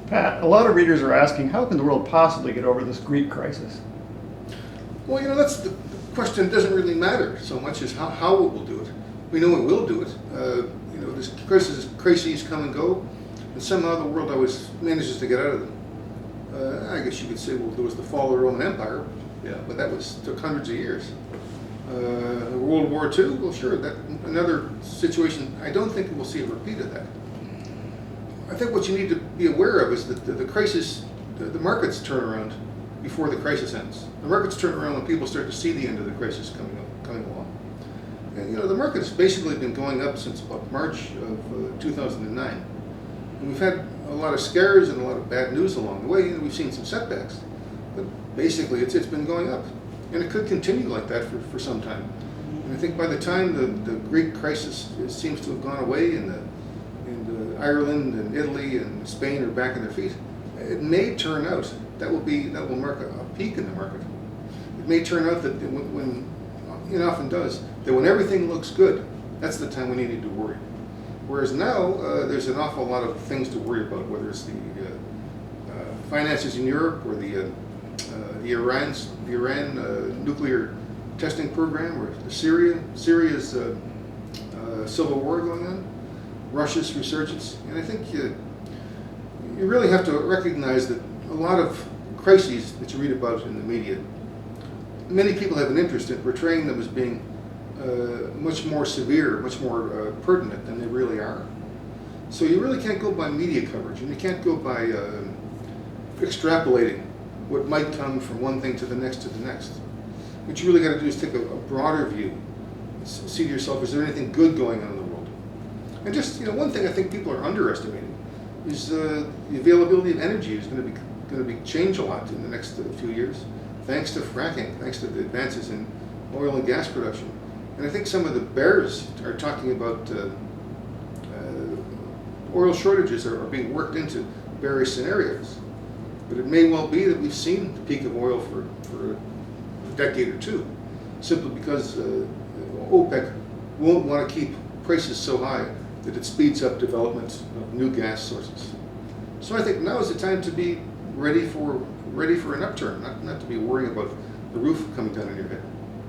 Pat, a lot of readers are asking, how can the world possibly get over this Greek crisis? Well, that's the question. Doesn't really matter so much as how it will do it. We know it will do it. This crises come and go, and somehow the world always manages to get out of them. I guess you could say, well, there was the fall of the Roman Empire, yeah, but that took hundreds of years. World War II, well, sure, that another situation. I don't think we'll see a repeat of that. I think what you need to be aware of is that the crisis, the markets turn around before the crisis ends. The markets turn around when people start to see the end of the crisis coming along. And the market has basically been going up since about March of 2009. And we've had a lot of scares and a lot of bad news along the way, and we've seen some setbacks. But basically, it's been going up. And it could continue like that for some time. And I think by the time the Greek crisis seems to have gone away and Ireland and Italy and Spain are back on their feet, it may turn out that will mark a peak in the market. It may turn out that when it often does, that when everything looks good, that's the time when you need to worry. Whereas now there's an awful lot of things to worry about, whether it's the finances in Europe or the Iran nuclear testing program, or Syria's civil war going on, Russia's resurgence. And I think you really have to recognize that a lot of crises that you read about in the media, many people have an interest in portraying them as being much more severe, much more pertinent than they really are. So you really can't go by media coverage, and you can't go by extrapolating what might come from one thing to the next to the next. What you really got to do is take a broader view, see to yourself, is there anything good going on in the world? And just one thing I think people are underestimating is the availability of energy is going to change a lot in the next few years, thanks to fracking, thanks to the advances in oil and gas production. And I think some of the bears are talking about oil shortages are being worked into various scenarios. But it may well be that we've seen the peak of oil for a decade or two, simply because OPEC won't want to keep prices so high that it speeds up development of new gas sources. So I think now is the time to be ready for an upturn, not to be worrying about the roof coming down on your head.